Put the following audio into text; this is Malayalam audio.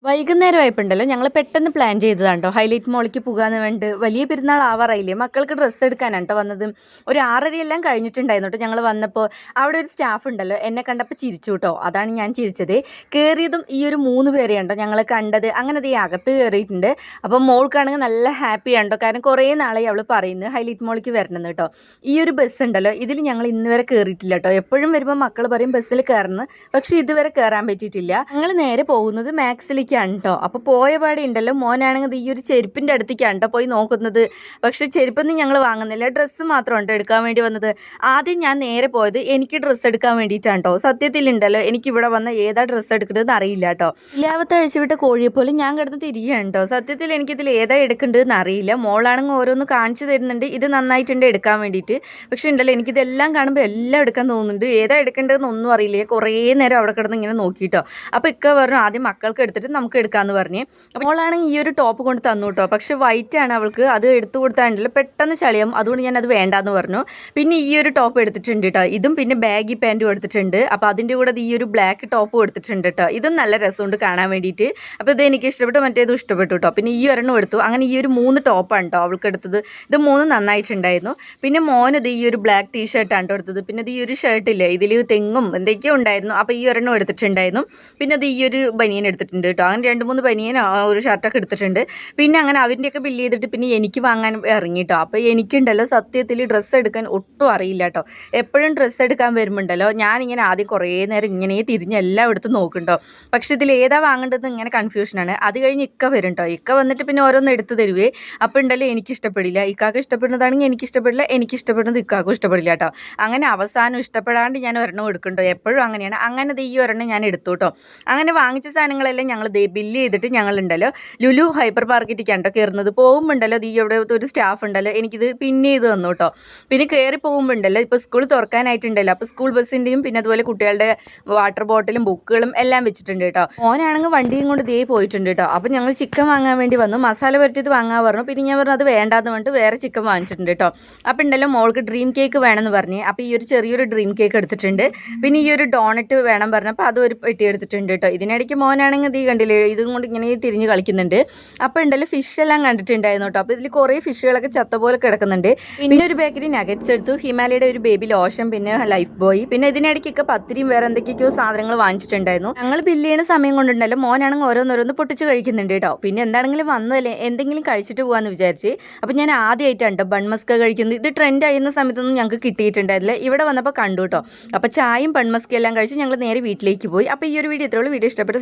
വൈകുന്നേരമായപ്പോണ്ടല്ലോ ഞങ്ങൾ പെട്ടെന്ന് പ്ലാൻ ചെയ്തതാണ് കേട്ടോ. ഹൈലൈറ്റ് മോളിലേക്ക് പോകാമെന്ന് വേണ്ടി വലിയ പെരുന്നാൾ ആവാറായില്ലേ, മക്കൾക്ക് ഡ്രസ്സ് എടുക്കാനാണ് കേട്ടോ വന്നത്. ഒരു 6:30 എല്ലാം കഴിഞ്ഞിട്ടുണ്ടായിരുന്നു കേട്ടോ. ഞങ്ങൾ വന്നപ്പോൾ അവിടെ ഒരു സ്റ്റാഫ് ഉണ്ടല്ലോ, എന്നെ കണ്ടപ്പോൾ ചിരിച്ചു കേട്ടോ. അതാണ് ഞാൻ ചിരിച്ചത്. കയറിയതും ഈ ഒരു 3 പേരെയാണ് കേട്ടോ ഞങ്ങൾ കണ്ടത്. അങ്ങനെ ഈ അകത്ത് കയറിയിട്ടുണ്ട്. അപ്പം മോൾക്കാണെങ്കിൽ നല്ല ഹാപ്പിയാണ് കേട്ടോ. കാരണം കുറേ നാളായി അവൾ പറയുന്നത് ഹൈലൈറ്റ് മോളിലേക്ക് വരണം കേട്ടോ. ഈ ഒരു ബസ് ഉണ്ടല്ലോ, ഇതിൽ ഞങ്ങൾ ഇന്ന് വരെ കയറിയിട്ടില്ല കേട്ടോ. എപ്പോഴും വരുമ്പോൾ മക്കൾ പറയും ബസ്സിൽ കയറുന്നു, പക്ഷേ ഇതുവരെ കയറാൻ പറ്റിയിട്ടില്ല. ഞങ്ങൾ നേരെ പോകുന്നത് മാക്സിലേക്ക് ട്ടോ. അപ്പോൾ പോയ പാടെ ഉണ്ടല്ലോ, മോനാണെങ്കിൽ ഈ ഒരു ചെരുപ്പിൻ്റെ അടുത്തേക്കാണ് കേട്ടോ പോയി നോക്കുന്നത്. പക്ഷേ ചെരുപ്പൊന്നും ഞങ്ങൾ വാങ്ങുന്നില്ല, ഡ്രസ്സ് മാത്രമാണ് എടുക്കാൻ വേണ്ടി വന്നത്. ആദ്യം ഞാൻ നേരെ പോയത് എനിക്ക് ഡ്രസ്സ് എടുക്കാൻ വേണ്ടിയിട്ടാണ് കേട്ടോ. സത്യത്തിലുണ്ടല്ലോ എനിക്കിവിടെ വന്ന ഏതാ ഡ്രസ്സ് എടുക്കേണ്ടതെന്ന് അറിയില്ല കേട്ടോ. ഇല്ലാവത്തെ അഴിച്ചുവിട്ട കോഴിയെ പോലെ ഞാൻ കിടന്ന് തിരികെയാണ് കേട്ടോ. സത്യത്തിൽ എനിക്കിതിൽ ഏതാ എടുക്കേണ്ടതെന്ന് അറിയില്ല. മോളാണെങ്കിൽ ഓരോന്ന് കാണിച്ചു തരുന്നുണ്ട്, ഇത് നന്നായിട്ടുണ്ട് എടുക്കാൻ വേണ്ടിയിട്ട്. പക്ഷേ ഉണ്ടല്ലോ എനിക്കിതെല്ലാം കാണുമ്പോൾ എല്ലാം എടുക്കാൻ തോന്നുന്നുണ്ട്. ഏതാ എടുക്കേണ്ടതെന്ന് ഒന്നും അറിയില്ല. കുറേ നേരം അവിടെ കിടന്ന് ഇങ്ങനെ നോക്കിയിട്ടോ. അപ്പോൾ ഇക്ക പറഞ്ഞു ആദ്യം മക്കൾക്ക് എടുത്തിട്ട് നമുക്ക് എടുക്കാമെന്ന് പറഞ്ഞ്. അപ്പോൾ മോളാണെങ്കിൽ ഈ ഒരു ടോപ്പ് കൊണ്ട് തന്നു കേട്ടോ. പക്ഷേ വൈറ്റ് ആണ് അവൾക്ക്. അത് എടുത്തു കൊടുത്താണ്ടല്ലോ പെട്ടെന്ന് ചളിയാവും, അതുകൊണ്ട് ഞാൻ അത് വേണ്ടാന്ന് പറഞ്ഞു. പിന്നെ ഈ ഒരു ടോപ്പ് എടുത്തിട്ടുണ്ട് കേട്ടോ. ഇതും പിന്നെ ബാഗി പാൻറ്റും എടുത്തിട്ടുണ്ട്. അപ്പോൾ അതിൻ്റെ കൂടെ ഈ ഒരു ബ്ലാക്ക് ടോപ്പും എടുത്തിട്ടുണ്ട് കേട്ടോ. ഇതും നല്ല രസമുണ്ട് കാണാൻ വേണ്ടിയിട്ട്. അപ്പോൾ ഇത് എനിക്ക് ഇഷ്ടപ്പെട്ടു, മറ്റേതും ഇഷ്ടപ്പെട്ടു കേട്ടോ. പിന്നെ ഈ ഒരെണ്ണം എടുത്തു. അങ്ങനെ ഈ ഒരു 3 ടോപ്പാണ് കേട്ടോ അവൾക്ക് എടുത്തത്. ഇത് 3 നന്നായിട്ടുണ്ടായിരുന്നു. പിന്നെ മോനത് ഈ ഒരു ബ്ലാക്ക് ടീഷർട്ടാണ് കേട്ടോ എടുത്തത്. പിന്നെ ഇത് ഈ ഒരു ഷർട്ടില്ലേ, ഇതിൽ തെങ്ങും എന്തൊക്കെയോ ഉണ്ടായിരുന്നു. അപ്പോൾ ഈ ഒരെണ്ണം എടുത്തിട്ടുണ്ടായിരുന്നു. പിന്നെ അത് ഈ ഒരു ബനിയൻ എടുത്തിട്ടുണ്ട് കേട്ടോ. അങ്ങനെ 2-3 ബനിയൻ ഒരു ഷർട്ടൊക്കെ എടുത്തിട്ടുണ്ട്. പിന്നെ അങ്ങനെ അവൻ്റെയൊക്കെ ബില്ല് ചെയ്തിട്ട് പിന്നെ എനിക്ക് വാങ്ങാൻ ഇറങ്ങി കേട്ടോ. അപ്പോൾ എനിക്കുണ്ടല്ലോ സത്യത്തിൽ ഡ്രസ്സ് എടുക്കാൻ ഒട്ടും അറിയില്ല കേട്ടോ. എപ്പോഴും ഡ്രസ്സ് എടുക്കാൻ വരുമ്പോണ്ടല്ലോ ഞാനിങ്ങനെ ആദ്യം കുറേ നേരം ഇങ്ങനെ തിരിഞ്ഞ് എല്ലാം എടുത്ത് നോക്കുന്നുണ്ടോ. പക്ഷേ ഇതിൽ ഏതാ വാങ്ങേണ്ടത് ഇങ്ങനെ കൺഫ്യൂഷനാണ്. അത് കഴിഞ്ഞ് ഇക്ക വരും കേട്ടോ. ഇക്ക വന്നിട്ട് പിന്നെ ഓരോന്ന് എടുത്ത് തരുവേ. അപ്പോൾ ഉണ്ടല്ലോ എനിക്ക് ഇഷ്ടപ്പെടില്ല, ഇക്കാക്ക് ഇഷ്ടപ്പെടുന്നതാണെങ്കിൽ എനിക്ക് ഇഷ്ടപ്പെടില്ല, എനിക്ക് ഇഷ്ടപ്പെടുന്നത് ഇക്കാക്കും ഇഷ്ടപ്പെടില്ല കേട്ടോ. അങ്ങനെ അവസാനം ഇഷ്ടപ്പെടാണ്ട് ഞാൻ ഒരെണ്ണം എടുക്കുന്നുണ്ടോ. എപ്പോഴും അങ്ങനെയാണ്. അങ്ങനെ ഈ ഒരെണ്ണം ഞാൻ എടുത്തു കേട്ടോ. അങ്ങനെ വാങ്ങിച്ച സാധനങ്ങളെല്ലാം ഞങ്ങൾ ബില്ല് ചെയ്തിട്ട് ഞങ്ങളുണ്ടല്ലോ ലുലു ഹൈപ്പർ മാർക്കറ്റിലേക്കാണ് കേട്ടോ കയറുന്നത്. പോകുമ്പോണ്ടല്ലോ ഈ അവിടെ ഒരു സ്റ്റാഫ് ഉണ്ടല്ലോ എനിക്കിത് പിന്നെ ചെയ്ത് തന്നു കേട്ടോ. പിന്നെ കയറി പോകുമ്പോണ്ടല്ലോ ഇപ്പോൾ സ്കൂൾ തുറക്കാനായിട്ടുണ്ടല്ലോ. അപ്പോൾ സ്കൂൾ ബസ്സിൻ്റെയും പിന്നെ അതുപോലെ കുട്ടികളുടെ വാട്ടർ ബോട്ടിലും ബുക്കുകളും എല്ലാം വെച്ചിട്ടുണ്ട് കേട്ടോ. മോനാണെങ്കിൽ വണ്ടിയും കൊണ്ട് പോയിട്ടുണ്ട് കേട്ടോ. അപ്പോൾ ഞങ്ങൾ ചിക്കൻ വാങ്ങാൻ വേണ്ടി വന്നു. മസാല പറ്റിയത് വാങ്ങാൻ പറഞ്ഞു. പിന്നെ ഞാൻ പറഞ്ഞു അത് വേണ്ടാന്ന് പറഞ്ഞിട്ട് വേറെ ചിക്കൻ വാങ്ങിച്ചിട്ടുണ്ട് കേട്ടോ. അപ്പോൾ ഉണ്ടല്ലോ മോൾക്ക് ഡ്രീം കേക്ക് വേണമെന്ന് പറഞ്ഞ്. അപ്പോൾ ഈ ഒരു ചെറിയൊരു ഡ്രീം കേക്ക് എടുത്തിട്ടുണ്ട്. പിന്നെ ഈ ഒരു ഡോണറ്റ് വേണം പറഞ്ഞപ്പോൾ അത് ഒരു പെട്ടി എടുത്തിട്ടുണ്ട് കേട്ടോ. ഇതിനിടയ്ക്ക് മോനാണെങ്കിൽ ഇത് കണ്ടില്ലേ, ഇതും കൊണ്ട് ഇങ്ങനെ തിരിഞ്ഞ് കളിക്കുന്നുണ്ട്. അപ്പോൾ ഉണ്ടല്ലോ ഫിഷ് എല്ലാം കണ്ടിട്ടുണ്ടായിരുന്നു കേട്ടോ. അപ്പോൾ ഇതിൽ കുറേ ഫിഷുകളൊക്കെ ചത്ത പോലെ കിടക്കുന്നുണ്ട്. പിന്നെ ഒരു പാക്കറ്റ് നഗറ്റ്സ് എടുത്തു, ഹിമാലയുടെ ഒരു ബേബി ലോഷൻ, പിന്നെ ലൈഫ് ബോയ്. പിന്നെ ഇതിനിടയ്ക്കൊക്കെ പത്തിരിയും വേറെ എന്തൊക്കെയൊക്കെയോ സാധനങ്ങൾ വാങ്ങിച്ചിട്ടുണ്ടായിരുന്നു. ഞങ്ങൾ ബില്ല് ചെയ്യുന്ന സമയം കൊണ്ടുണ്ടല്ലോ മോനാണെങ്കിൽ ഓരോന്നോരോന്ന് പൊട്ടിച്ച് കഴിക്കുന്നുണ്ട് കേട്ടോ. പിന്നെ എന്താണെങ്കിലും വന്നതല്ലേ എന്തെങ്കിലും കഴിച്ചിട്ട് പോകാമെന്ന് വിചാരിച്ച്. അപ്പോൾ ഞാൻ ആദ്യമായിട്ടാണ് കേട്ടോ ബൺമസ്ക കഴിക്കുന്നത്. ഇത് ട്രെൻഡ് ആയിരുന്ന സമയത്തൊന്നും ഞങ്ങൾക്ക് കിട്ടിയിട്ടുണ്ടായിരുന്നില്ല. ഇവിടെ വന്നപ്പോൾ കണ്ടു കേട്ടോ. അപ്പോൾ ചായയും ബൺമസ്കയും എല്ലാം കഴിച്ച് ഞങ്ങൾ നേരെ വീട്ടിലേക്ക് പോയി. അപ്പോൾ ഈ ഒരു വീഡിയോ ഇത്രയുള്ളൂ. വീഡിയോ ഇഷ്ടപ്പെട്ട